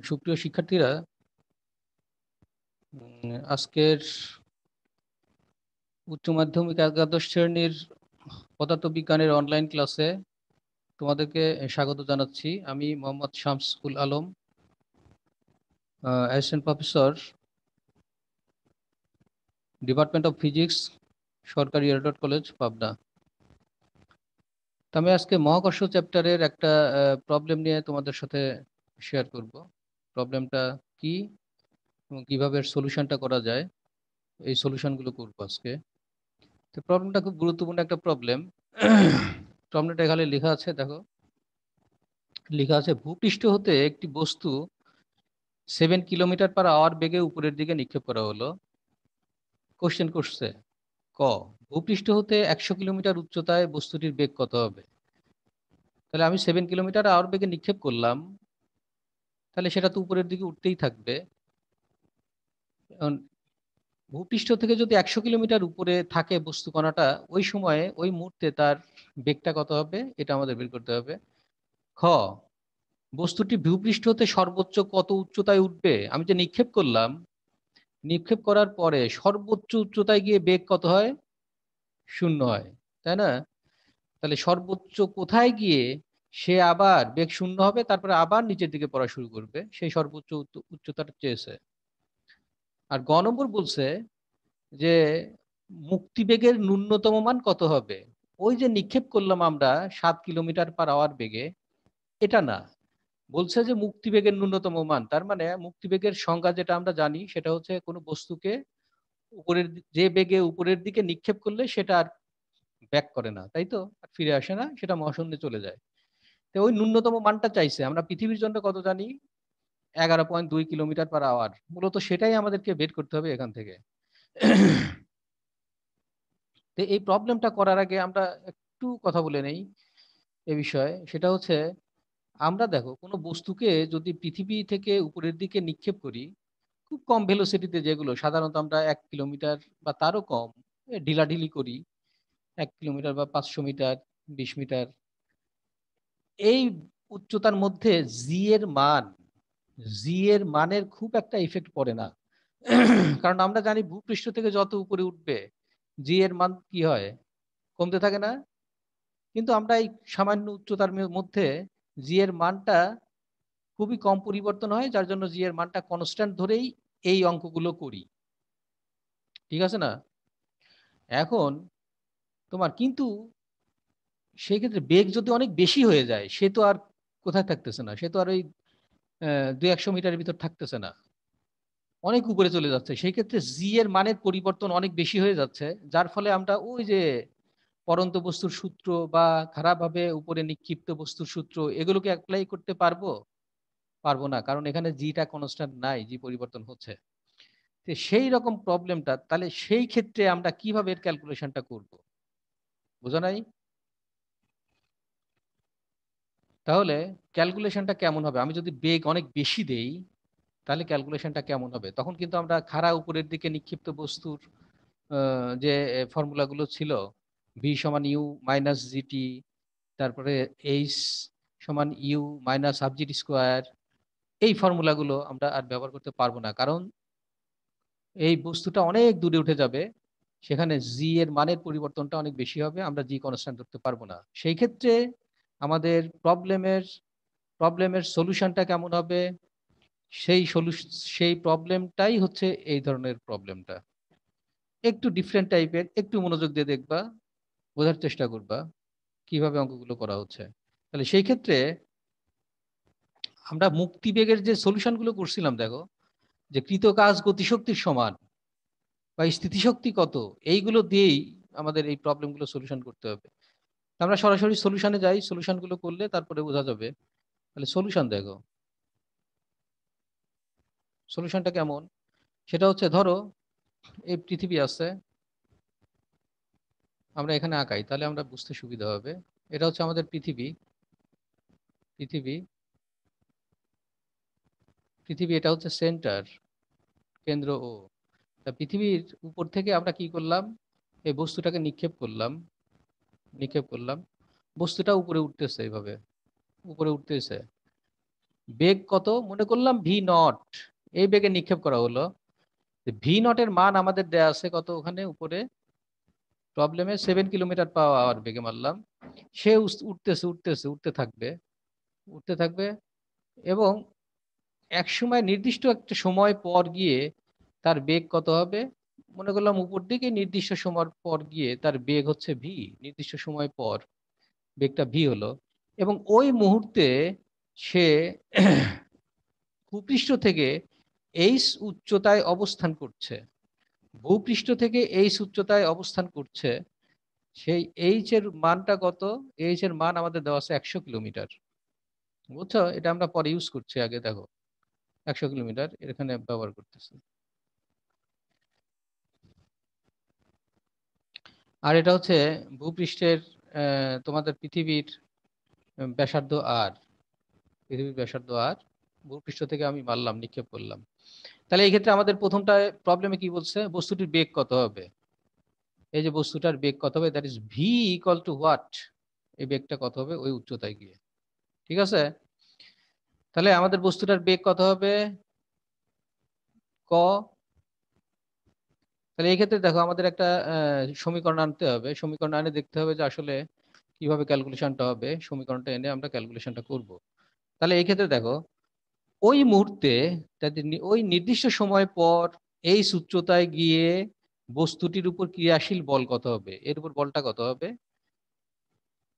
সুপ্রিয় শিক্ষার্থীরা, আজকের উচ্চ মাধ্যমিক একাদশ শ্রেণীর পদার্থবিজ্ঞানের অনলাইন ক্লাসে তোমাদেরকে স্বাগত জানাচ্ছি। আমি Mohammad Shamsul Alam, assistant professor, department of physics, সরকারি এডুকেট কলেজ, পাবনা। তো আমি আজকে মহাকর্ষ চ্যাপ্টারের একটা প্রবলেম নিয়ে তোমাদের সাথে শেয়ার করব। প্রবলেমটা কি এবং কিভাবে সলিউশনটা করা যায়, এই সলিউশনগুলো করবো আজকে। তো প্রবলেমটা খুব গুরুত্বপূর্ণ একটা প্রবলেম। প্রবলেমটা এখানে লেখা আছে, দেখো লেখা আছে, ভূপৃষ্ঠ হতে একটি বস্তু 7 কিলোমিটার/আওয়ার বেগে উপরের দিকে নিক্ষেপ করা হলো। কোশ্চেন করছে, ক, ভূপৃষ্ঠ হতে 100 কিলোমিটার উচ্চতায় বস্তুটির বেগ কত হবে? তাহলে আমি 7 কিলোমিটার/আওয়ার বেগে নিক্ষেপ করলাম, তাহলে সেটা তো উপরের দিকে উঠতেই থাকবে। ভূপৃষ্ঠ থেকে যদি 100 কিলোমিটার উপরে থাকে বস্তু কণাটা, ওই সময়ে ওই মুহূর্তে তার বেগটা কত হবে, এটা আমাদের বের করতে হবে। খ, বস্তুটি ভূপৃষ্ঠ হতে সর্বোচ্চ কত উচ্চতায় উঠবে? আমি যে নিক্ষেপ করলাম, নিক্ষেপ করার পরে সর্বোচ্চ উচ্চতায় গিয়ে বেগ কত হয়? 0 হয়, তাই না? তাহলে সর্বোচ্চ কোথায় গিয়ে সে আবার বেগ 0 হবে, তারপরে আবার নিচের দিকে পড়া শুরু করবে, সেই সর্বোচ্চ উচ্চতাটা চেয়েছে। আর গ নম্বর বলছে যে মুক্তিবেগের ন্যূনতম মান কত হবে? ওই যে নিক্ষেপ করলাম আমরা 7 কিলোমিটার/আওয়ার বেগে, এটা না, বলছে যে মুক্তিবেগের ন্যূনতম মান। তার মানে মুক্তিবেগের সংজ্ঞা যেটা আমরা জানি, সেটা হচ্ছে কোনো বস্তুকে উপরের যে বেগে উপরের দিকে নিক্ষেপ করলে সেটা আর ব্যাক করে না, তাই তো, আর ফিরে আসে না, সেটা মহাশূন্যে চলে যায়। তো ওই ন্যূনতম মানটা চাইছে। আমরা পৃথিবীর জন্য কত জানি? 11.2 কিলোমিটার/আওয়ার। মূলত সেটাই আমাদেরকে বের করতে হবে এখান থেকে। তো এই প্রবলেমটা করার আগে আমরা একটু কথা বলে নেই এ বিষয়ে। সেটা হচ্ছে, আমরা দেখো কোনো বস্তুকে যদি পৃথিবী থেকে উপরের দিকে নিক্ষেপ করি, খুব কম ভেলোসিটিতে, যেগুলো সাধারণত আমরা 1 কিলোমিটার বা তারও কম ঢিলাঢিলি করি, 1 কিলোমিটার বা 500 মিটার, 20 মিটার, এই উচ্চতার মধ্যে জি এর মানের খুব একটা ইফেক্ট পড়ে না। কারণ আমরা জানি ভূপৃষ্ঠ থেকে যত উপরে উঠবে জি এর মান কি হয়? কমতে থাকে না? কিন্তু আমরা এই সামান্য উচ্চতার মধ্যে জি এর মানটা খুবই কম পরিবর্তন হয়, যার জন্য জি এর মানটা কনস্ট্যান্ট ধরেই এই অঙ্কগুলো করি। ঠিক আছে না? এখন তোমার কিন্তু সেই ক্ষেত্রে বেগ যদি অনেক বেশি হয়ে যায়, সে তো আর কোথায় থাকতেছে না, সে তো আর ওই 200-100 মিটারের ভিতর থাকতেছে না, অনেক উপরে চলে যাচ্ছে। সেই ক্ষেত্রে জি এর মানের পরিবর্তন অনেক বেশি হয়ে যাচ্ছে, যার ফলে আমরা ওই যে পরন্ত বস্তুর সূত্র বা খারাপভাবে উপরে নিক্ষিপ্ত বস্তুর সূত্র, এগুলোকে অ্যাপ্লাই করতে পারবো? পারবো না, কারণ এখানে জিটা কনস্ট্যান্ট নাই, জি পরিবর্তন হচ্ছে। তো সেই রকম প্রবলেমটা, তাহলে সেই ক্ষেত্রে আমরা কিভাবে এর ক্যালকুলেশনটা করব? বোঝা নাই? তাহলে ক্যালকুলেশনটা কেমন হবে? আমি যদি বেগ অনেক বেশি দেই, তাহলে ক্যালকুলেশনটা কেমন হবে? তখন কিন্তু আমরা খাড়া উপরের দিকে নিক্ষিপ্ত বস্তুর যে ফর্মুলাগুলো ছিল, ভি সমান ইউ মাইনাস জিটি, তারপরে এইচ সমান U minus half GT square, এই ফর্মুলাগুলো আমরা আর ব্যবহার করতে পারবো না, কারণ এই বস্তুটা অনেক দূরে উঠে যাবে, সেখানে জি এর মানের পরিবর্তনটা অনেক বেশি হবে, আমরা জি কনস্ট্যান্ট ধরতে পারবো না। সেই ক্ষেত্রে আমাদের প্রবলেমের সলিউশনটা কেমন হবে? সেই প্রবলেমটাই হচ্ছে এই ধরনের প্রবলেমটা, একটু ডিফারেন্ট টাইপের। একটু মনোযোগ দিয়ে দেখবা, বোঝার চেষ্টা করবা কিভাবে অঙ্কগুলো করা হচ্ছে। তাহলে সেই ক্ষেত্রে আমরা মুক্তিবেগের যে সলিউশনগুলো করছিলাম, দেখো যে কৃত কাজ গতিশক্তির সমান বা স্থিতিশক্তি কত, এইগুলো দিয়েই আমাদের এই প্রবলেমগুলো সলিউশন করতে হবে। আমরা সরাসরি সলিউশনে যাই, সলিউশনগুলো করলে তারপরে বোঝা যাবে। তাহলে সলিউশন দেখো, সলিউশনটা কেমন? সেটা হচ্ছে, ধরো এই পৃথিবী আছে, আমরা এখানে আঁকাই, তাহলে আমরা বুঝতে সুবিধা হবে। এটা হচ্ছে আমাদের পৃথিবী। পৃথিবী পৃথিবী এটা হচ্ছে সেন্টার, কেন্দ্র ও। তা পৃথিবীর উপর থেকে আমরা কি করলাম? এই বস্তুটাকে নিক্ষেপ করলাম, বস্তুটা উপরে উঠতেছে, এইভাবে উপরে উঠতেছে। বেগ কত মনে করলাম ভি নট, এই বেগে নিক্ষেপ করা হলো। ভি নটের মান আমাদের দেয়া আছে কত ওখানে উপরে প্রবলেমে, 7 কিলোমিটার/আওয়ার বেগে মারলাম। সে উঠতেছে উঠতেছে উঠতে থাকবে, উঠতে থাকবে, এবং এক সময় নির্দিষ্ট একটা সময় পর গিয়ে তার বেগ কত হবে মনে করলাম উপর দিকে, নির্দিষ্ট সময় পর গিয়ে তার বেগ হচ্ছে ভি, নির্দিষ্ট সময় পর বেগটা ভি হলো। এবং ওই মুহূর্তে সে ভূপৃষ্ঠ থেকে এইচ উচ্চতায় অবস্থান করছে, ভূপৃষ্ঠ থেকে এইচ উচ্চতায় অবস্থান করছে। সেই এইচ এর মানটা কত? এইচ এর মান আমাদের দেওয়া আছে 100 কিলোমিটার। বুঝছো? এটা আমরা পরে ইউজ করছি, আগে দেখো 100 কিলোমিটার এখানে ব্যবহার করতেছি। আর এটা হচ্ছে ভূপৃষ্ঠের তোমাদের পৃথিবীর ব্যাসার্ধ আর, পৃথিবীর ব্যাসার্ধ আর, ভূপৃষ্ঠ থেকে আমি মারলাম, নিক্ষেপ করলাম। তাহলে এই ক্ষেত্রে আমাদের প্রথমটা প্রবলেমে কি বলছে, বস্তুটির বেগ কত হবে। এই যে বস্তুটার বেগ কত হবে, that is V equal two what, এই বেগটা কত হবে ওই উচ্চতায় গিয়ে। ঠিক আছে, তাহলে আমাদের বস্তুটার বেগ কত হবে ক। তাহলে এই ক্ষেত্রে দেখো আমাদের একটা সমীকরণ আনতে হবে, সমীকরণ আনে দেখতে হবে যে আসলে কিভাবে ক্যালকুলেশনটা হবে, সমীকরণটা এনে আমরা ক্যালকুলেশনটা করব। তাহলে এই ক্ষেত্রে দেখো ওই মুহূর্তে, ওই নির্দিষ্ট সময় পর এই উচ্চতায় গিয়ে বস্তুটির উপর ক্রিয়াশীল বল কত হবে, এর উপর বলটা কত হবে,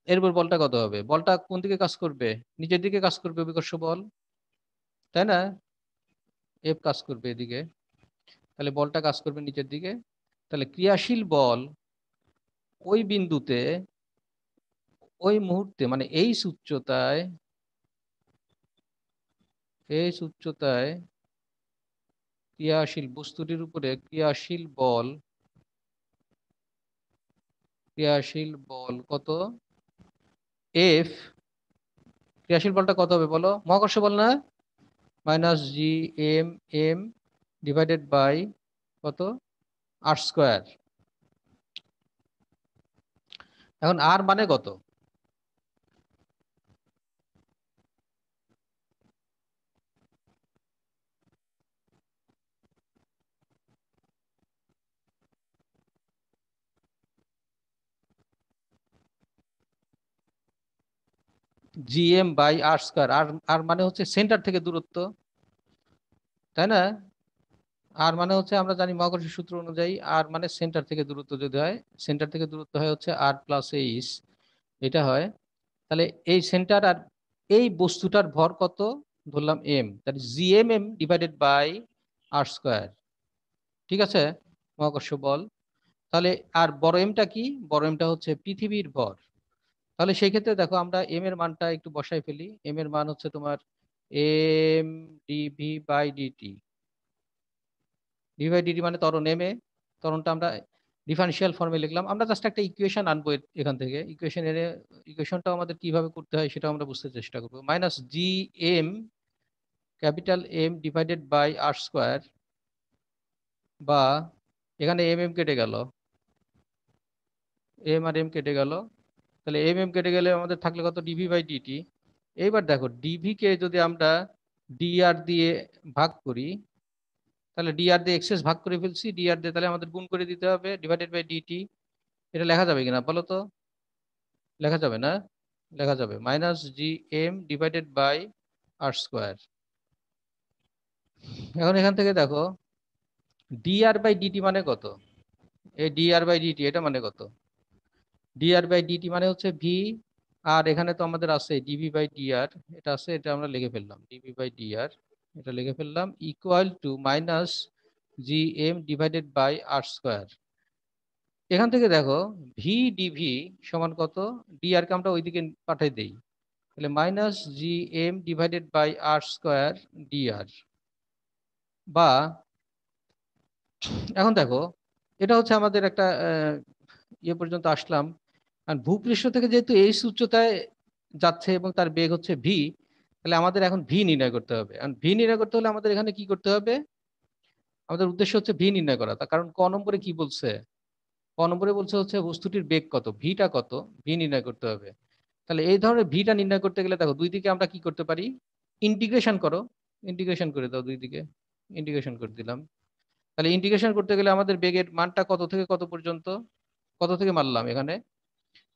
এর উপর বলটা কত হবে, বলটা কোন দিকে কাজ করবে, নিচের দিকে কাজ করবে অভিকর্ষ বল, তাই না, এফ কাজ করবে এদিকে, তাহলে বলটা কাজ করবে নিচের দিকে। তাহলে ক্রিয়াশীল বল ওই বিন্দুতে, ওই মুহূর্তে মানে এই উচ্চতায় ক্রিয়াশীল বস্তুটির উপরে ক্রিয়াশীল বল কত, এফ, ক্রিয়াশীল বলটা কত হবে বলো, মহাকর্ষ বল না, -G m ডিভাইডেড বাই কত, r²। এখন আর মানে কত, Gm/r²। আর আর মানে হচ্ছে সেন্টার থেকে দূরত্ব, তাই না, আর মানে হচ্ছে আমরা জানি মহাকর্ষ সূত্র অনুযায়ী আর মানে সেন্টার থেকে দূরত্ব যদি হয়, সেন্টার থেকে দূরত্ব হয় হচ্ছে r+h, এটা হয়। তাহলে এই সেন্টার আর এই বস্তুটার ভর কত ধরলাম এম, তাহলে Gmm ডিভাইডেড বাই r²। ঠিক আছে, মহাকর্ষ বল। তাহলে আর বড় এমটা কি, বড় এমটা হচ্ছে পৃথিবীর ভর। তাহলে সেই ক্ষেত্রে দেখো আমরা এম এর মানটা একটু বসাই ফেলি। এম এর মান হচ্ছে তোমার এম ডিভি/ডিটি, ডিভি/ডিটি মানে ত্বরণ, এম এ ত্বরণটা আমরা ডিফারেনশিয়াল ফর্মে লিখলাম। আমরা জাস্ট একটা ইকুয়েশন আনবো এখান থেকে, ইকুয়েশন এনে ইকুয়েশনটাও আমাদের কিভাবে করতে হয় সেটা আমরা বুঝতে চেষ্টা করবো। -Gm capital M divided by r², বা এখানে এম এম কেটে গেল, এম আর এম কেটে গেল, তাহলে এম এম কেটে গেলে আমাদের থাকলে কত, ডিভি/ডিটি। এইবার দেখো ডিভি কে যদি আমরা ডিআর দিয়ে ভাগ করি, তাহলে ডিআর দিয়ে এক্সেস ভাগ করে ফেলছি, ডিআর দিয়ে তাহলে আমাদের গুণ করে দিতে হবে, ডিভাইডেড বাই ডিটি। এটা লেখা যাবে কিনা বলো তো, লেখা যাবে না, লেখা যাবে -Gm ডিভাইডেড বাই r²। এখন এখান থেকে দেখো dr/dt মানে কত, এই dr/dt এটা মানে কত, dr/dt মানে হচ্ছে ভি, আর এখানে তো আমাদের আছে dv/dr, এটা আছে, এটা আমরা লিখে ফেললাম dv/dr, এটা লিখে ফেললাম equal to -Gm divided by r²। এখান থেকে দেখো ভি ডিভি সমান কত, dr কে আমরা ওইদিকে পাঠিয়ে দেই, তাহলে -Gm divided by r² dr। বা এখন দেখো এটা হচ্ছে আমাদের একটা ইয়ে পর্যন্ত আসলাম। আর ভূপৃষ্ঠ থেকে যেহেতু এই উচ্চতায় যাচ্ছে এবং তার বেগ হচ্ছে ভি, তাহলে আমাদের এখন ভি নির্ণয় করতে হবে। আর ভি নির্ণয় করতে হলে আমাদের এখানে কি করতে হবে, আমাদের উদ্দেশ্য হচ্ছে ভি নির্ণয় করা। তার কারণ ক নম্বরে কি বলছে, ক নম্বরে বলছে হচ্ছে বস্তুটির বেগ কত, ভিটা কত, ভি নির্ণয় করতে হবে। তাহলে এই ধরনের ভিটা নির্ণয় করতে গেলে দেখো দুই দিকে আমরা কি করতে পারি, ইন্টিগ্রেশন করো, ইন্টিগ্রেশন করে দাও দুই দিকে, ইন্টিগ্রেশন করে দিলাম। তাহলে ইন্টিগ্রেশন করতে গেলে আমাদের বেগের মানটা কত থেকে কত পর্যন্ত, কত থেকে মারলাম এখানে,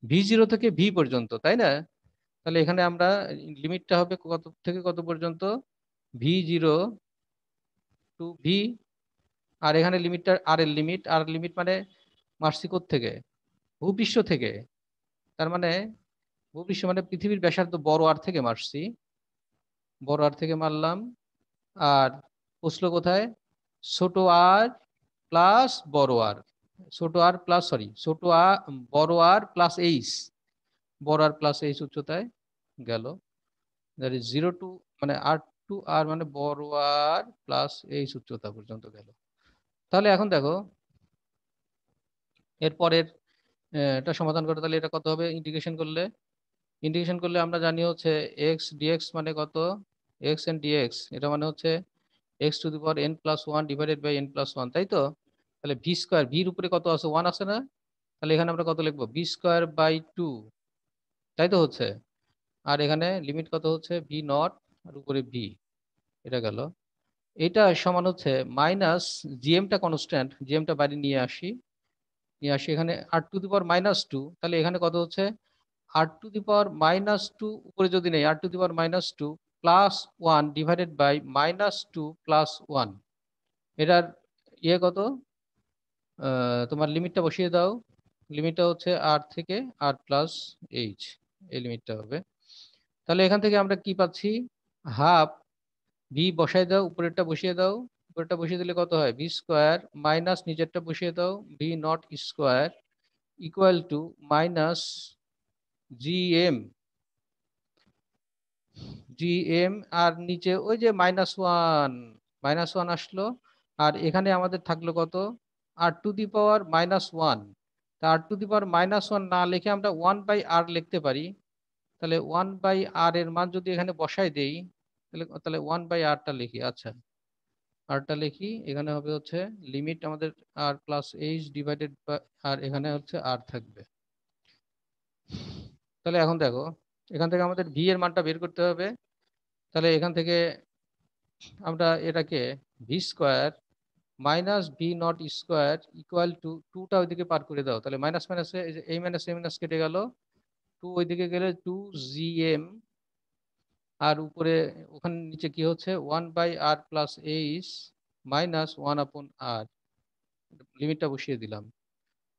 v0 থেকে v পর্যন্ত, তাই না? তাহলে এখানে আমরা লিমিটটা হবে কত থেকে কত পর্যন্ত, v0 টু v, আর এখানে লিমিটটা আর এর লিমিট, আর লিমিট মানে মারছি থেকে, ভূপৃষ্ঠ থেকে। তার মানে ভূপৃষ্ঠ মানে পৃথিবীর ব্যাসার্ধ বড় আর থেকে মারছি, বড় আর থেকে মারলাম। আর পৌঁছলো কোথায়, ছোট আর প্লাস বড় আর, ছোট আর প্লাস সরি ছোট আর বড় আর প্লাস এইচ, বড় আর প্লাস এইচ উচ্চতায় গেল। দ্যাট ইজ 0 টু মানে আর টু আর মানে বড় আর প্লাস এইচ উচ্চতা পর্যন্ত গেল। তাহলে এখন দেখো এরপরের এটা সমাধান করতে, তাহলে এটা কত হবে ইন্টিগ্রেশন করলে, ইন্টিগ্রেশন করলে আমরা জানি হচ্ছে এক্স ডিএক্স মানে কত, এক্স এন্ড ডিএক্স এটা মানে হচ্ছে X to the power N plus one divided by N plus one, তাই তো? তাহলে ভি স্কোয়ার, ভির উপরে কত আছে, ওয়ান আছে না? তাহলে এখানে আমরা কত লিখবো, বি স্কোয়ার বাই টু, তাই তো হচ্ছে। আর এখানে লিমিট কত হচ্ছে ভি নট আর উপরে ভি, এটা গেল। এটা সমান হচ্ছে মাইনাস জিএমটা কনস্ট্যান্ট, জিএমটা বাইরে নিয়ে আসি, নিয়ে আসি এখানে r to the power minus two, তাহলে এখানে কত হচ্ছে r to the power minus two, উপরে যদি নেই r to the power minus two plus one divided by minus two plus one, এটার ইয়ে কত, তোমার লিমিটটা বসিয়ে দাও, লিমিটটা হচ্ছে আর থেকে আর প্লাস এইচ, এই লিমিটটা হবে। তাহলে এখান থেকে আমরা কি পাচ্ছি, হাফ ভি বসাই দাও, উপরেরটা বসিয়ে দাও, উপরেরটা বসিয়ে দিলে কত হয় ভি স্কোয়ার মাইনাস নিচেরটা বসিয়ে দাও v not square equal to minus GM, GM r নিচে ওই যে মাইনাস ওয়ান, মাইনাস ওয়ান আসলো। আর এখানে আমাদের থাকলো কত, r to the power minus one, তা r to the power minus one না লিখে আমরা ওয়ান বাই আর লিখতে পারি। তাহলে ওয়ান বাই আর এর মান যদি এখানে বসাই দেই, তাহলে তাহলে ওয়ান বাই আরটা লিখি, আচ্ছা আরটা লিখি, এখানে হবে হচ্ছে লিমিট আমাদের আর প্লাস এইচ ডিভাইডেড বাই, আর এখানে হচ্ছে আর থাকবে। তাহলে এখন দেখো এখান থেকে আমাদের ভি এর মানটা বের করতে হবে। তাহলে এখান থেকে আমরা এটাকে V square minus V not square equal two, টুটা ওইদিকে পার করে দাও, তাহলে মাইনাস মাইনাসে এই মাইনাস এই মাইনাস কেটে গেল, টু ওইদিকে গেলে টু জি এম, আর উপরে ওখানে নিচে কি হচ্ছে one by r plus h minus one upon r, লিমিটটা বসিয়ে দিলাম,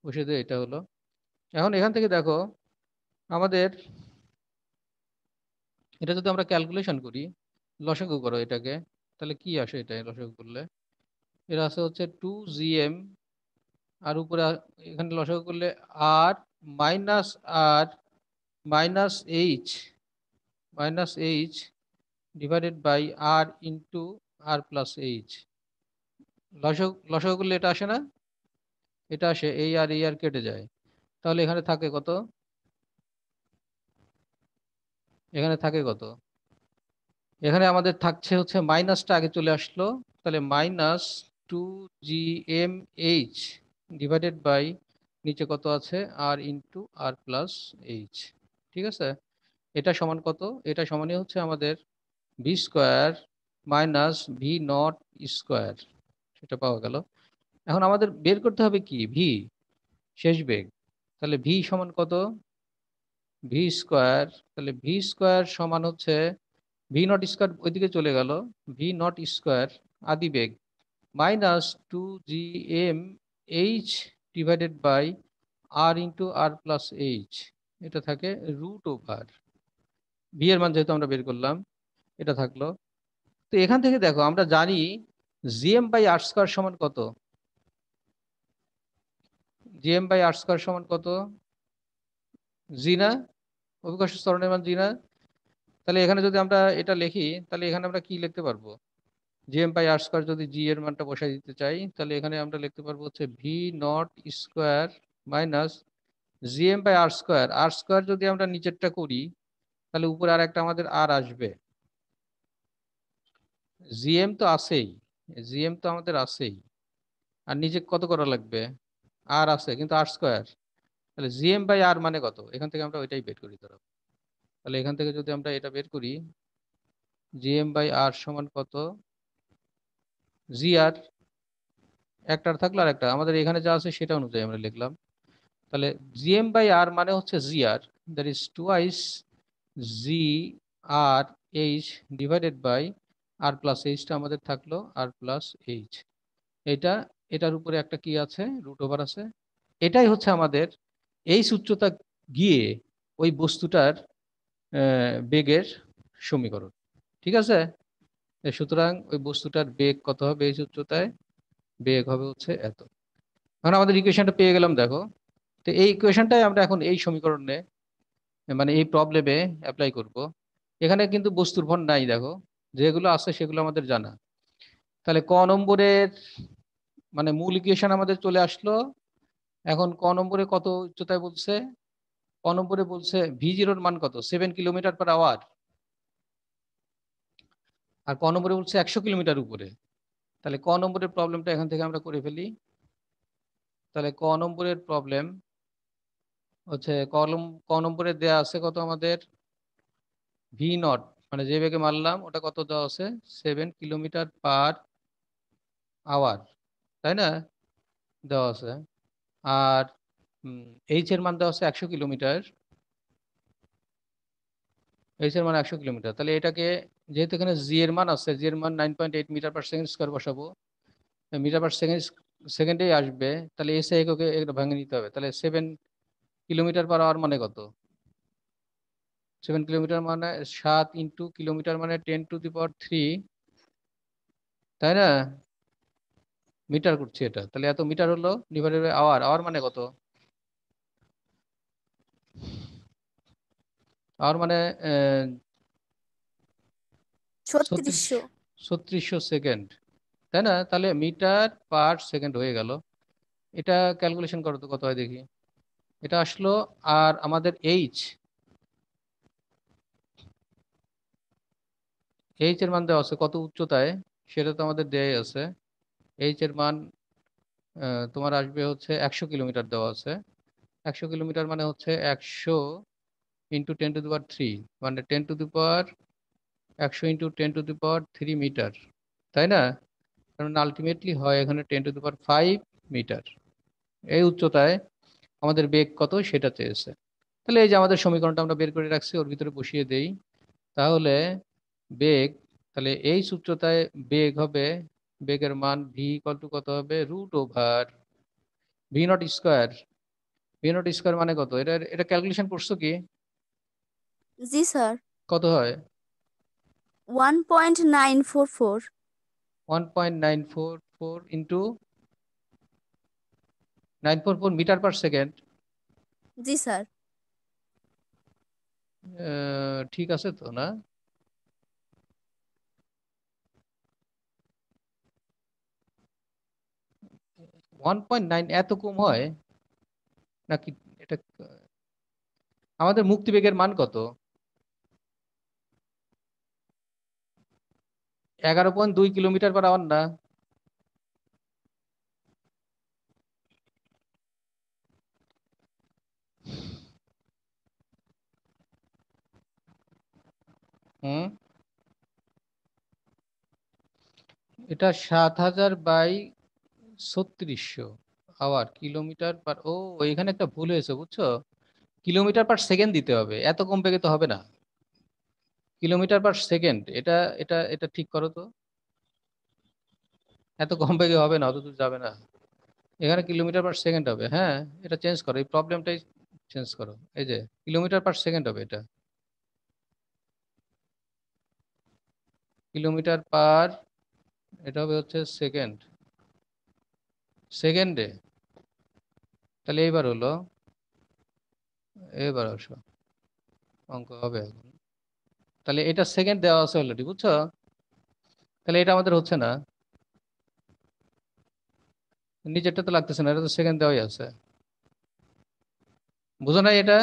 বসিয়ে দিয়ে এটা হলো। এখন এখান থেকে দেখো আমাদের এটা যদি আমরা ক্যালকুলেশন করি, লসাগু করো এটাকে, তাহলে কি আসে এটা লসাগু করলে, এটা আছে হচ্ছে টু জি এম, আর উপরে এখানে লসাগু করলে r minus r minus h, minus h divided by r into R plus h, লসাগু লসাগু করলে এটা আসে না, এটা আসে, এই আর কেটে যায়। তাহলে এখানে থাকে কত, এখানে থাকে কত, এখানে আমাদের থাকছে হচ্ছে মাইনাসটা আগে চলে আসলো, তাহলে minus two G M H divided by নিচে কত আছে আর ইন্টু আর প্লাস এইচ, ঠিক আছে? এটা সমান কত, এটা সমানই হচ্ছে আমাদের V square minus V not square, সেটা পাওয়া গেল। এখন আমাদের বের করতে হবে কি ভি, শেষ বেগ। তাহলে ভি সমান কত, ভি স্কোয়ার, তাহলে ভি স্কোয়ার সমান হচ্ছে ভি নট স্কোয়ার ওইদিকে চলে গেল, ভি নট স্কোয়ার আদি বেগ minus two G M H divided by r into R plus h, এটা থাকে রুট ওভার, ভি এর মান যেহেতু আমরা বের করলাম এটা থাকলো। তো এখান থেকে দেখো আমরা জানি জিএম বাই আর স্কোয়ার সমান কত, জিএম বাই আর স্কোয়ার সমান কত, জি না, অভিকর্ষ ত্বরণের মান জি না? তাহলে এখানে যদি আমরা এটা লিখি, তাহলে এখানে আমরা কি লিখতে পারবো, জিএম বাই আর স্কোয়ার যদি জি এর মানটা বসাই দিতে চাই, তাহলে এখানে আমরা লিখতে পারবো হচ্ছে V not square minus GM by R square, R square যদি আমরা নিচেরটা করি তাহলে উপরে আর একটা আমাদের আর আসবে, জিএম তো আছেই, জিএম তো আমাদের আছেই, আর নিচে কত করা লাগবে, আর আছে কিন্তু আর স্কোয়ার, তাহলে জিএম বাই আর মানে কত, এখান থেকে আমরা ওইটাই বের করি ধরো। তাহলে এখান থেকে যদি আমরা এটা বের করি, জিএম বাই আর সমান কত, জি আর একটার থাকলো আর একটা আমাদের এখানে যা আছে সেটা অনুযায়ী আমরা লিখলাম। তাহলে জিএম বাই আর মানে হচ্ছে g r, that is twice g r h divided by r plus এইচটা আমাদের থাকলো আর প্লাস এইচ। এটা এটার উপরে একটা কি আছে, রুট ওভার আছে। এটাই হচ্ছে আমাদের এই উচ্চতা গিয়ে ওই বস্তুটার বেগের সমীকরণ। ঠিক আছে, সুতরাং ওই বস্তুটার বেগ কত হবে এই উচ্চতায়, বেগ হবে হচ্ছে এত। এখন আমাদের ইকুয়েশনটা পেয়ে গেলাম দেখো। তো এই ইকুয়েশনটাই আমরা এখন এই সমীকরণে মানে এই প্রবলেমে অ্যাপ্লাই করব। এখানে কিন্তু বস্তুর ভর নাই দেখো, যেগুলো আছে সেগুলো আমাদের জানা। তাহলে ক নম্বরের মানে মূল ইকুয়েশন আমাদের চলে আসলো। এখন ক নম্বরে কত উচ্চতায় বলছে, ক নম্বরে বলছে ভি জিরোর মান কত, 7 কিলোমিটার/আওয়ার। আর ক নম্বরে বলছে 100 কিলোমিটার উপরে। তাহলে ক নম্বরের প্রবলেমটা এখান থেকে আমরা করে ফেলি। তাহলে ক নম্বরের প্রবলেম হচ্ছে ক নম্বরে দেয়া আছে কত আমাদের, ভি নট মানে যে বেগে মারলাম ওটা কত দেওয়া আছে, 7 কিলোমিটার/আওয়ার, তাই না, দেওয়া আছে। আর এইচ এর মান দেওয়া আছে 100 কিলোমিটার, এইচ এর মান 100 কিলোমিটার। তাহলে এটাকে যেহেতু এখানে জি এর মান আছে, জি এর মান 9.8 মিটার/সেকেন্ড স্কয়ার বসাবো, মিটার/সেকেন্ড সেকেন্ডেই আসবে। তাহলে এসে এককে এটা ভাঙে নিতে হবে। তাহলে 7 কিলোমিটার/আওয়ার মানে কত, 7 কিলোমিটার মানে 7 × কিলোমিটার মানে 10⁻³ তাই না, মিটার করছি এটা। তাহলে এত মিটার হলো ডিভাইডেড বাই আওয়ার, আওয়ার মানে কত, আওয়ার মানে আহ, 36 3600। 3600 সেকেন্ড, তাই না। তাহলে মিটার/সেকেন্ড হয়ে গেল। এটা ক্যালকুলেশন করো তো কত হয় দেখি। এটা আসলো। আর আমাদের এইচ, এইচ এর মান দেওয়া আছে কত উচ্চতায়, সেটা তো আমাদের দেয়াই আছে। এইচ এর মান তোমার আসবে হচ্ছে 100 কিলোমিটার দেওয়া আছে। 100 কিলোমিটার মানে হচ্ছে 100 × 10⁻³ মানে 100 × 10⁻³ মিটার, তাই না। কারণ আলটিমেটলি হয় এখানে 10⁵ মিটার। এই উচ্চতায় আমাদের বেগ কত সেটা চেয়েছে। তাহলে এই যে আমাদের সমীকরণটা আমরা বের করে রাখছি, ওর ভিতরে বসিয়ে দেই। তাহলে বেগ, তাহলে এই উচ্চতায় বেগ হবে, বেগের মান ভি ইকুয়াল টু কত হবে, √V naught square. V naught square মানে কত, এটা এটা ক্যালকুলেশন করছো কি, জি স্যার। কত হয়, 1.944। 1.944 ইন্টু 944 মিটার/সেকেন্ড। জি স্যার। ঠিক আছে তো না, 1.9 এত কম হয় নাকি, এটা আমাদের মুক্তিবেগের মান কত, 11.2 কিলোমিটার/আওয়ার না। হুম, এটা 7000/3600 আওয়ার, কিলোমিটার ও এখানে একটা ভুল হয়েছে বুঝছো, কিলোমিটার/সেকেন্ড দিতে হবে, এত কম বেগে তো হবে না, কিলোমিটার/সেকেন্ড। এটা এটা এটা ঠিক করো তো, এত কম বেগে হবে না, অত দূর যাবে না। এখানে কিলোমিটার/সেকেন্ড হবে, হ্যাঁ। এটা চেঞ্জ করো, এই প্রবলেমটাই চেঞ্জ করো। এই যে কিলোমিটার/সেকেন্ড হবে, এটা কিলোমিটার পার, এটা হবে হচ্ছে সেকেন্ড, সেকেন্ডে। তাহলে এইবার হলো, এবার আসো, অঙ্ক হবে এখন। তাহলে এটা সেকেন্ড দেওয়া আছে অলরেডি বুঝছো, তাহলে এটা আমাদের হচ্ছে না, নিচেরটা তো লাগতেছে না, এটা তো সেকেন্ড দেওয়াই আছে, বুঝো না এটা,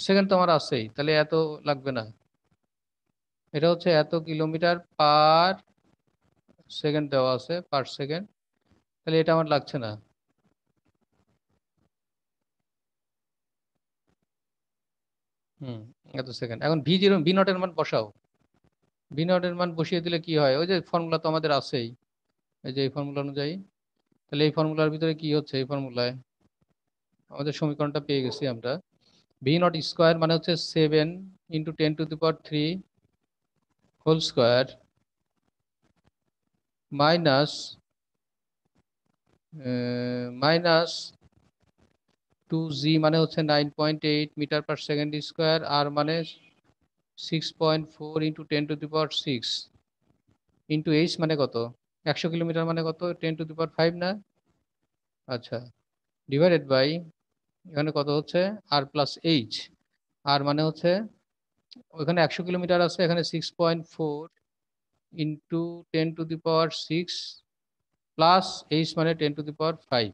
সেকেন্ড তো আমার আছেই, তাহলে এত লাগবে না। এটা হচ্ছে এত কিলোমিটার পার সেকেন্ড দেওয়া আছে, পার সেকেন্ড, তাহলে এটা আমার লাগছে না। এত সেকেন্ড। এখন ভি নট এর মান বসাও। ভি নট এর মান বসিয়ে দিলে কি হয়, ওই যে ফর্মুলা তো আমাদের আছেই, এই যে এই ফর্মুলা অনুযায়ী। তাহলে এই ফর্মুলার ভিতরে কি হচ্ছে, এই ফর্মুলায় আমাদের সমীকরণটা পেয়ে গেছি আমরা। ভি নট স্কোয়ার মানে হচ্ছে 7 × 10⁻³ whole square minus minus 2g মানে হচ্ছে 9.8 মিটার পার সেকেন্ড স্কোয়ার, আর মানে 6.4 × 10⁶ ইন্টু এইচ মানে কত, 100 কিলোমিটার মানে কত, 10⁵ না? আচ্ছা, ডিভাইডেড বাই এখানে কত হচ্ছে আর প্লাস এইচ। আর মানে হচ্ছে ওখানে 100 কিলোমিটার আছে, এখানে 6.4 ইন্টু 10⁶ প্লাস এইচ মানে 10⁵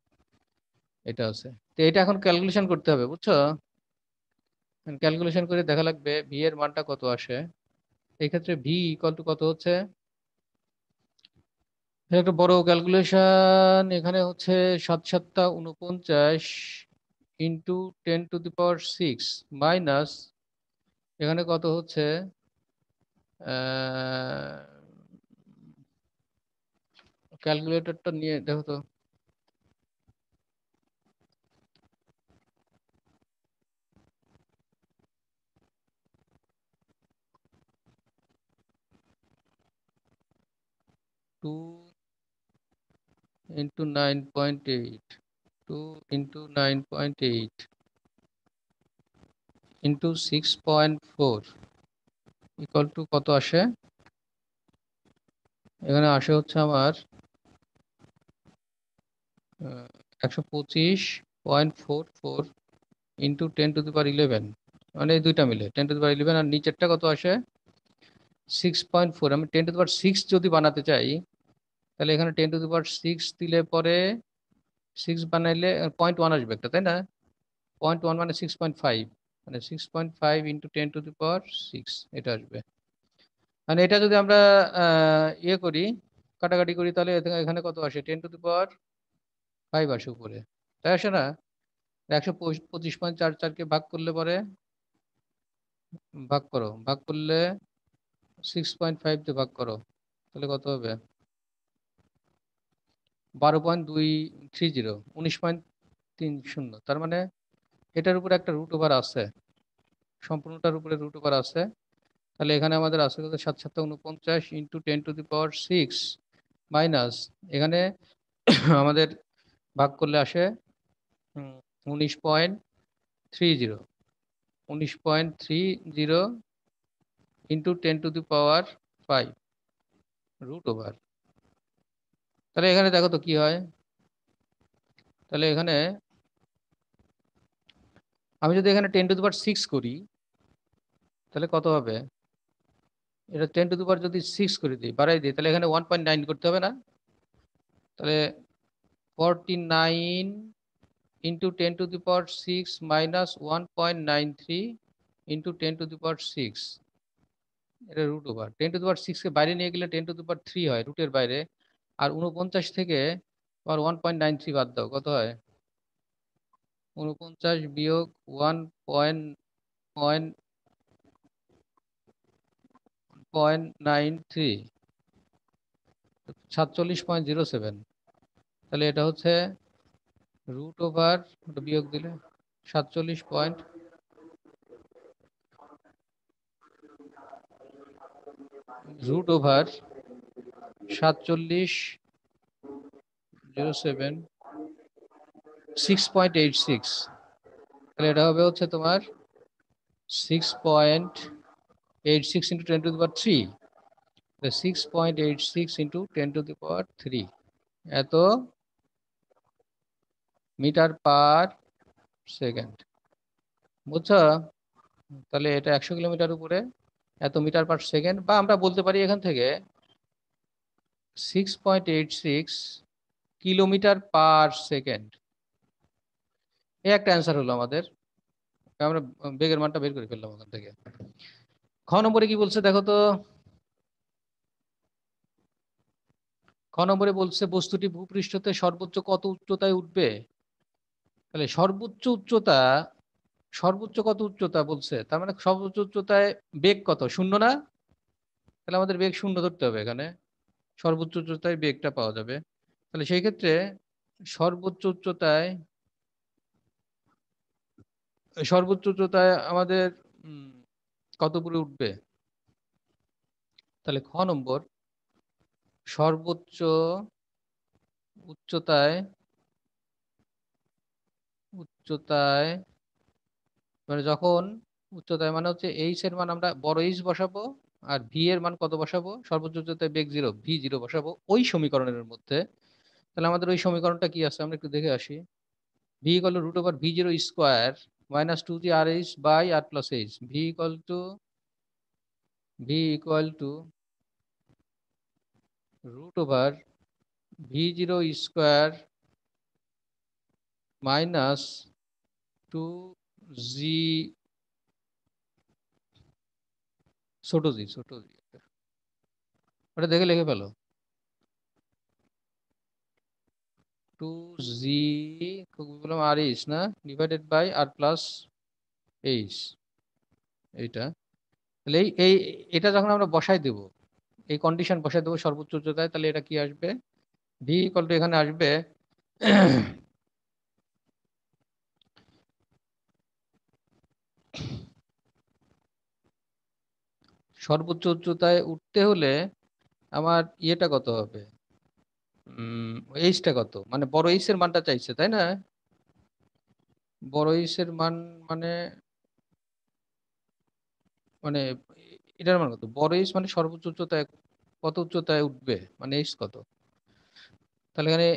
এটা আছে। তো এটা এখন ক্যালকুলেশন করতে হবে, বুঝছো? ক্যালকুলেশন করে দেখা লাগবে ভি এর মানটা কত আসে। এই ক্ষেত্রে ভি ইকুয়াল টু কত হচ্ছে, একটা বড় ক্যালকুলেশন। এখানে হচ্ছে 7×7 = 49 ইন্টু 10⁶ মাইনাস এখানে কত হচ্ছে, ক্যালকুলেটরটা নিয়ে দেখো তো। 2 × 9.8, 2 × 9.8 ইন্টু 6.4 ইকুয়াল টু কত আসে, এখানে আসে হচ্ছে আমার 125.44 ইন্টু 10⁻11, মানে এই দুইটা মিলে 10⁻11, আর নিচেরটা কত আসে 6.4। আমি 10⁶ যদি বানাতে চাই তাহলে এখানে 10⁶ দিলে পরে 6 বানাইলে 0.1 আসবে একটা, তাই না? 0.1 মানে 6.5, মানে 6.5 ইন্টু 10⁶ এটা আসবে। মানে এটা যদি আমরা ইয়ে করি, কাটাকাটি করি, তাহলে এখানে কত আসে, 10⁵ আসে উপরে, তাই আসে না? 125.44কে ভাগ করলে পরে, ভাগ করো, ভাগ করলে 6.5 দিয়ে ভাগ করো, তাহলে কত হবে, 12.230, 19.30। তার মানে এটার উপরে একটা রুট ওভার আছে, সম্পূর্ণটার উপরে রুট ওভার আছে। তাহলে এখানে আমাদের আছে কত, 7×7 = 49 ইন্টু 10⁶ মাইনাস এখানে আমাদের ভাগ করলে আসে 19.30, 19.30 ইন্টু 10⁵ রুট ওভার। তাহলে এখানে দেখো তো কি হয়, তাহলে এখানে আমি যদি এখানে 10⁶ করি তাহলে কত হবে, এটা 10⁶ যদি 6 করে দিই, বাড়াই দিই, তাহলে এখানে 1.9 করতে হবে না? তাহলে 49 ইন্টু 10⁶ মাইনাস 1.93 ইন্টু 10⁶, এটা রুট ওভার। 10⁶কে বাইরে নিয়ে গেলে 10⁵ হয় রুটের বাইরে, আর 49 থেকে আর 1.93 বাদ দাও, কত হয়, 49 বিয়োগ 1.93, 47.07। তাহলে এটা হচ্ছে রুট ওভার, ওটা বিয়োগ দিলে 47 পয়েন্ট, রুট ওভার 4707 6.86। তাহলে এটা হবে হচ্ছে তোমার 6.86 ইন্টু 10⁻³ 6.86 ইন্টু 10⁻³ এত মিটার পার সেকেন্ড, বুঝছো? তাহলে এটা 100 কিলোমিটার উপরে এত মিটার পার সেকেন্ড, বা আমরা বলতে পারি এখান থেকে 6.86 কিলোমিটার পার সেকেন্ড। এই একটা অ্যান্সার হলো আমাদের, আমরা বেগের মানটা বের করে ফেললাম ওখান থেকে। খ নম্বরে কি বলছে দেখো তো, খ নম্বরে বলছে বস্তুটি ভূপৃষ্ঠতে সর্বোচ্চ কত উচ্চতায় উঠবে। তাহলে সর্বোচ্চ উচ্চতা সর্বোচ্চ কত উচ্চতা বলছে, তার মানে সর্বোচ্চ উচ্চতায় বেগ কত, শূন্য না? তাহলে আমাদের বেগ শূন্য ধরতে হবে এখানে, সর্বোচ্চ উচ্চতায় বেগটা পাওয়া যাবে। তাহলে সেই ক্ষেত্রে সর্বোচ্চ উচ্চতায় আমাদের কত উপরে উঠবে? তাহলে খ নম্বর, সর্বোচ্চ উচ্চতায় উচ্চতায় মানে যখন উচ্চতায় মানে হচ্ছে এইচ এর মান আমরা বড় এইচ বসাবো, আর ভি এর মান কত বসাবো, সর্বোচ্চ উচ্চতায় বেগ জিরো, ভি জিরো বসাবো ওই সমীকরণের মধ্যে। তাহলে আমাদের ওই সমীকরণটা কি আছে আমরা একটু দেখে আসি। V equal to root over v zero square minus two G r h by r plus h, v equal to root over v zero square minus two g, ছোট জি ওটা দেখে লিখে ফেলো, টু জি বললাম r h না, divided by r plus h, এইটা। তাহলে এই এটা যখন আমরা বসাই দেব, এই কন্ডিশন বসাই দেবো সর্বোচ্চ উচ্চতায়, তাহলে এটা কি আসবে, ভি ইকুয়াল টু এখানে আসবে সর্বোচ্চ উচ্চতায় উঠতে হলে আমার ইয়েটা কত হবে, এইচটা কত, মানে বড় এইচ এর মানটা চাইছে তাই না? বড় এইচ এর মান মানে মানে এটার মান কত, বড় এইচ মানে সর্বোচ্চ উচ্চতায় কত উচ্চতায় উঠবে, মানে এইচ কত। তাহলে এখানে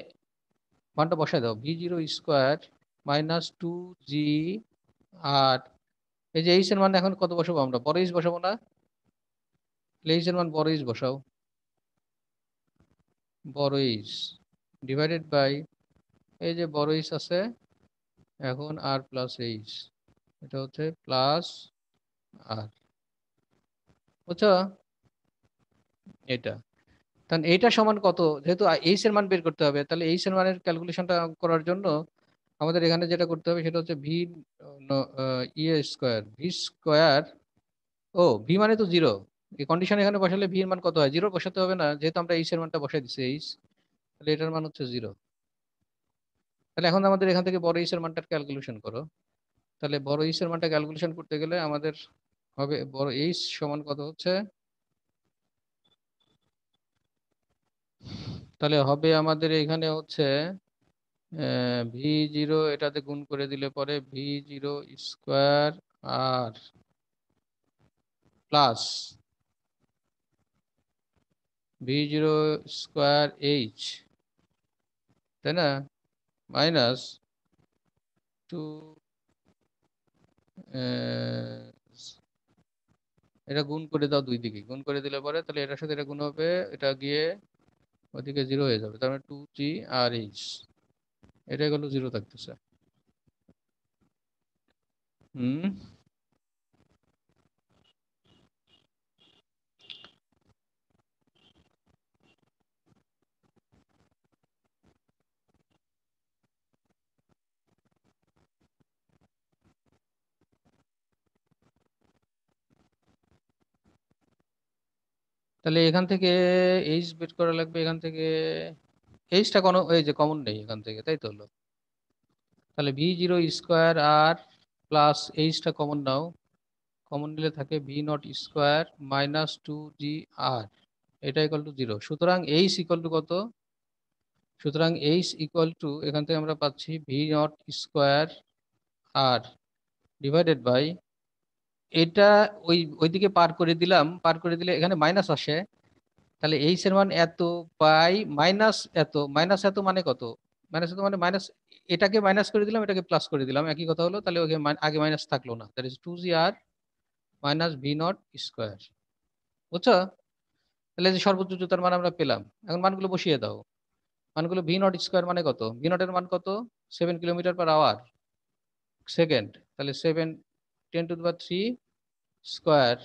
মানটা বসাই দাও, v zero square minus two জি আর এই যে এইচ এর মান এখন কত বসাবো, আমরা বড় এইচ বসাবো না? এইচ এর মান বড় এইচ বসাও, বড় এইচ ডিভাইডেড বাই এই যে বড় এইচ আছে এখন আর প্লাস এইচ, এটা হচ্ছে প্লাস আর, বুঝছো এটা। তাহলে এইটা সমান কত, যেহেতু এইচ এর মান বের করতে হবে, তাহলে এইচ এর মানের ক্যালকুলেশনটা করার জন্য আমাদের এখানে যেটা করতে হবে সেটা হচ্ছে ভি ইয়ে স্কোয়ার, ভি স্কোয়ার, ও ভি মানে তো জিরো, এই কন্ডিশন এখানে বসালে ভি এর মান কত হয়, জিরো বসাতে হবে না, যেহেতু আমরা এইচ এর মানটা বসাই দিচ্ছি এইচ, তাহলে এটার মান হচ্ছে জিরো। তাহলে এখন আমাদের এখান থেকে বড় এইচ এর মানটা ক্যালকুলেশন করো। তাহলে বড় এইচ এর মানটা ক্যালকুলেশন করতে গেলে আমাদের হবে বড় এইচ সমান কত হচ্ছে, তাহলে হবে আমাদের এখানে হচ্ছে ভি জিরো এটাতে গুণ করে দিলে পরে ভি জিরো স্কোয়ার আর plus v zero square h, তাই না, মাইনাস টু, এটা গুণ করে দাও, দুই দিকে গুণ করে দিলে পরে তাহলে এটার সাথে এটা গুণ হবে, এটা গিয়ে ওদিকে জিরো হয়ে যাবে, তার মানে টু জি আর এইচ, এটা গেল জিরো থাকতেছে। হুম, তাহলে এখান থেকে এইচ বের করা লাগবে, এখান থেকে এইচটা কোনো এই যে কমন নেই এখান থেকে, তাই তো হলো। তাহলে ভি জিরো স্কোয়ার আর প্লাস এইচটা কমন নাও, কমন নিলে থাকে v not square minus two G r, এটা ইকুয়াল টু জিরো। সুতরাং এইচ ইকুয়াল টু কত, সুতরাং এইচ ইকুয়াল টু এখান থেকে আমরা পাচ্ছি v not square r divided by এটা, ওইদিকে পার করে দিলাম, পার করে দিলে এখানে মাইনাস আসে, তাহলে এইচ এর মান এত বাই মাইনাস এত, মাইনাস এত মানে কত, মাইনাস এত মানে মাইনাস, এটাকে মাইনাস করে দিলাম এটাকে প্লাস করে দিলাম, একই কথা হলো। তাহলে ওকে আগে মাইনাস থাকলো না, that is two G R minus V not square, বুঝছো? তাহলে যে সর্বোচ্চ উচ্চতার মান আমরা পেলাম, এখন মানগুলো বসিয়ে দাও। মানগুলো ভি নট স্কোয়ার মানে কত, ভি নট এর মান কত, 7 কিলোমিটার পার আওয়ার সেকেন্ড, তাহলে 7 × 10⁻³ স্কোয়ার,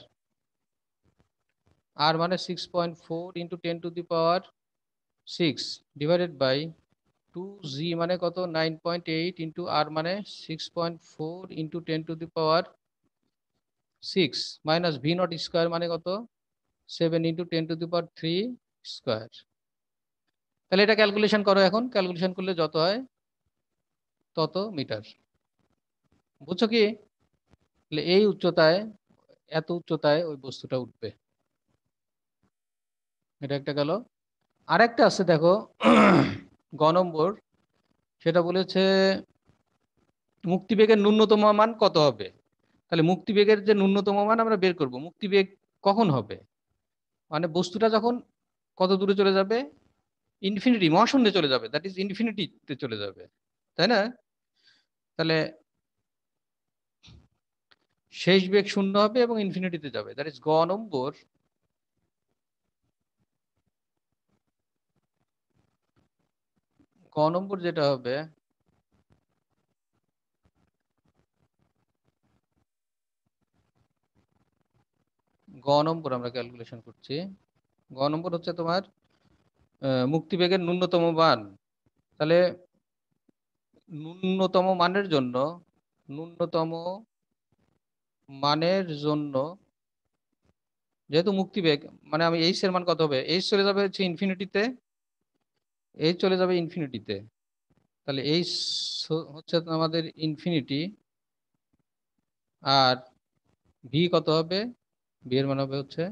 আর মানে 6.4 × 10⁻⁶ ডিভাইডেড বাই 2g মানে কত 9.8 ইন্টু আর মানে 6.4 into 10⁻6 minus V not square মানে কত 7 ইন্টু 10⁻3 স্কোয়ার। তাহলে এটা ক্যালকুলেশন করো, এখন ক্যালকুলেশন করলে যত হয় তত মিটার। বুঝছো কি? তাহলে এই উচ্চতায়, এত উচ্চতায় ওই বস্তুটা উঠবে। এটা একটা গেল। আরেকটা আছে দেখো গ নম্বর, সেটা বলেছে মুক্তিবেগের ন্যূনতম মান কত হবে। তাহলে মুক্তিবেগের যে ন্যূনতম মান আমরা বের করব, মুক্তিবেগ কখন হবে, মানে বস্তুটা যখন কত দূরে চলে যাবে, ইনফিনিটি মহাশূন্যে চলে যাবে, দ্যাট ইজ ইনফিনিটিতে চলে যাবে, তাই না? তাহলে শেষ বেগ শূন্য হবে এবং ইনফিনিটিতে যাবে, দ্যাট ইজ গ নম্বর। গ নম্বর যেটা হবে, গ নম্বর আমরা ক্যালকুলেশন করছি। গ নম্বর হচ্ছে তোমার মুক্তিবেগের ন্যূনতম মান। তাহলে ন্যূনতম মানের জন্য, ন্যূনতম মানের জন্য যেহেতু মুক্তিবেগ মানে আমি এইচ এর মান কত হবে, এইচ চলে যাবে হচ্ছে ইনফিনিটিতে, এইচ চলে যাবে ইনফিনিটিতে। তাহলে এইচ হচ্ছে আমাদের ইনফিনিটি, আর ভি কত হবে, ভি এর মান হবে হচ্ছে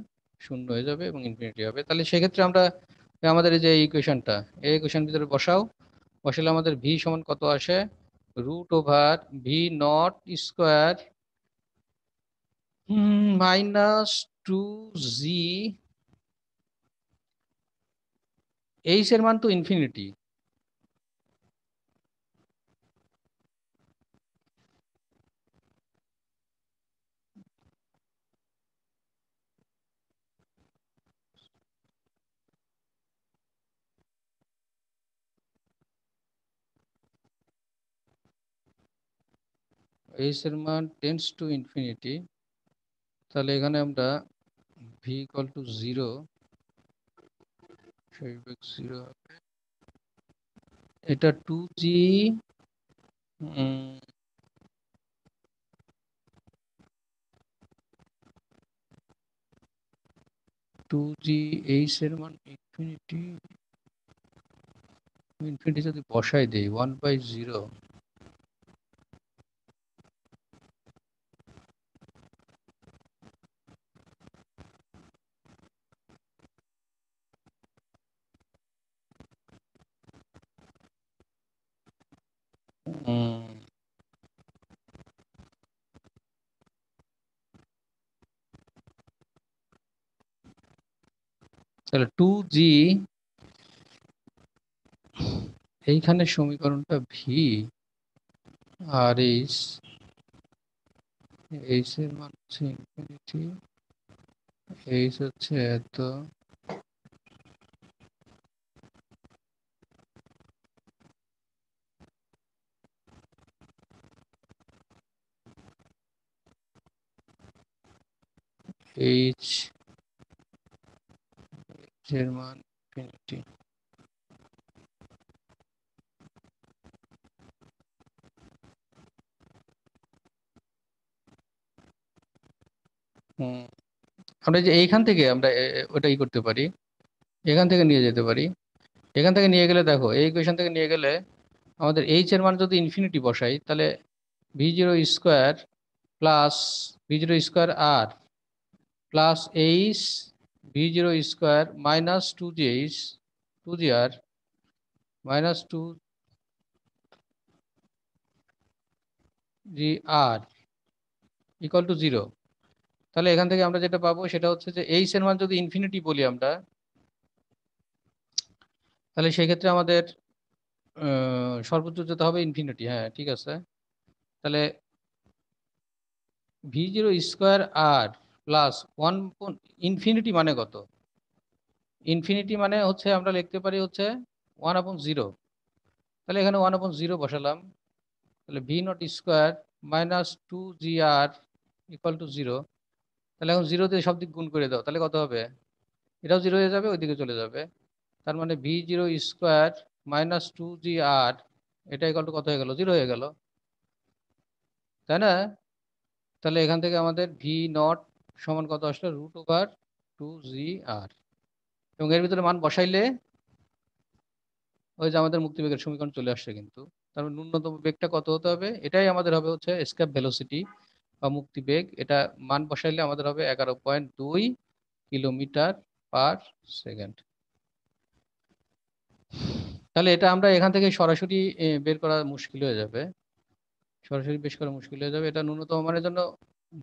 শূন্য হয়ে যাবে এবং ইনফিনিটি হবে। তাহলে সেক্ষেত্রে আমরা আমাদের এই যে ইকুয়েশনটা, এই ইকুয়েশন ভিতরে বসাও, বসালে আমাদের ভি সমান কত আসে, √v0 স্কোয়ার -2g, এইচ এর মান তো ইনফিনিটি, এইচ এর মান টেন্স টু ইনফিনিটি। তাহলে এখানে আমরা ভি ইকুয়াল টু 0, জিরো, এটা 2g 2g, এইচ এর মান ইনফিনিটি, ইনফিনিটি যদি বসাই দেই 1/0, তাহলে 2g, এইখানে সমীকরণটা ভি আর এইচ, এইচ এর মান হচ্ছে ইনফিনিটি, এইচ হচ্ছে এত, এইচ এর মান ইনফিনিটি। আমরা যে এইখান থেকে আমরা ওটাই করতে পারি, এখান থেকে নিয়ে যেতে পারি। এখান থেকে নিয়ে গেলে দেখো, এই ইকুয়েশন থেকে নিয়ে গেলে আমাদের এইচ এর মান যদি ইনফিনিটি বসাই, তাহলে v0 square plus v0 square R plus H v0 square minus 2gh 2gr minus 2gr equal to 0। তাহলে এখান থেকে আমরা যেটা পাবো সেটা হচ্ছে যে এইচ এর মান যদি ইনফিনিটি বলি আমরা, তাহলে সেক্ষেত্রে আমাদের সর্বোচ্চ যেতে হবে ইনফিনিটি, হ্যাঁ ঠিক আছে। তাহলে v0 স্কোয়ার আর প্লাস 1, ইনফিনিটি মানে কত, ইনফিনিটি মানে হচ্ছে আমরা লিখতে পারি হচ্ছে 1/0। তাহলে এখানে 1/0 বসালাম, তাহলে v0 square minus 2gr equal to 0। তাহলে এখন 0 দিয়ে সব দিক গুণ করে দাও, তাহলে কত হবে, এটাও 0 হয়ে যাবে, ওইদিকে চলে যাবে। তার মানে v0 স্কোয়ার মাইনাস 2GR, এটা ইকুয়াল টু কত হয়ে গেল? 0 হয়ে গেল, তাই না? তাহলে এখান থেকে আমাদের ভি নট সমান কত আসলো? √2GR, এবং এর ভিতরে মান বসাইলে ওই যে আমাদের মুক্তিবেগের সমীকরণ চলে আসছে। কিন্তু তার ন্যূনতম বেগটা কত হতে হবে? এটাই আমাদের হবে হচ্ছে এসকেপ ভেলোসিটি বা মুক্তিবেগ। এটা মান বসাইলে আমাদের হবে 11.2 কিলোমিটার পার সেকেন্ড। তাহলে এটা আমরা এখান থেকে সরাসরি বের করা মুশকিল হয়ে যাবে, সরাসরি বের করা মুশকিল হয়ে যাবে। এটা ন্যূনতম মানের জন্য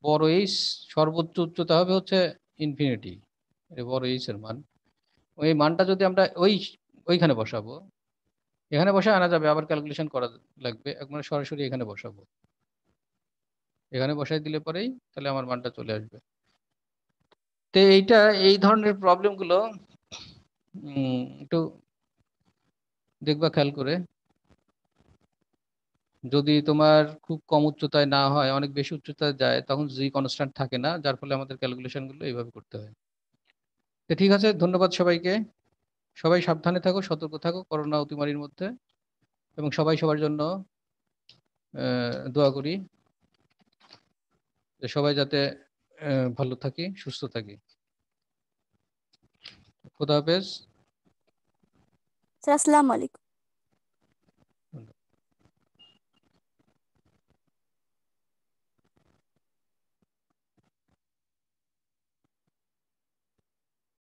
বড় এইচ, সর্বোচ্চ উচ্চতা হবে হচ্ছে ইনফিনিটি, বড় এইচ এর মান। ওই মানটা যদি আমরা ওইখানে বসাবো, এখানে বসে আনা যাবে, আবার ক্যালকুলেশন করা লাগবে, একবার সরাসরি এখানে বসাবো। এখানে বসাই দিলে পরেই তাহলে আমার মানটা চলে আসবে। তো এইটা, এই ধরনের প্রবলেম গুলো একটু দেখবা খেয়াল করে। যদি তোমার খুব কম উচ্চতায় না হয়, অনেক বেশি উচ্চতায় যায়, তখন জি কনস্ট্যান্ট থাকে না, যার ফলে আমাদের ক্যালকুলেশন গুলো এইভাবে করতে হয়। তো ঠিক আছে, ধন্যবাদ সবাইকে। সবাই সাবধানে থাকো, সতর্ক থাকো করোনা অতিমারির মধ্যে, এবং সবাই সবার জন্য দোয়া করি যে সবাই যাতে ভালো থাকি, সুস্থ থাকি। খোদা হাফেজ। স্যার আসসালামু আলাইকুম।